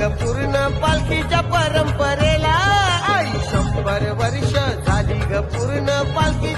ग पूर्ण पालखीच्या परंपरेला. आई 100 वर्ष झाली ग पूर्ण पालखी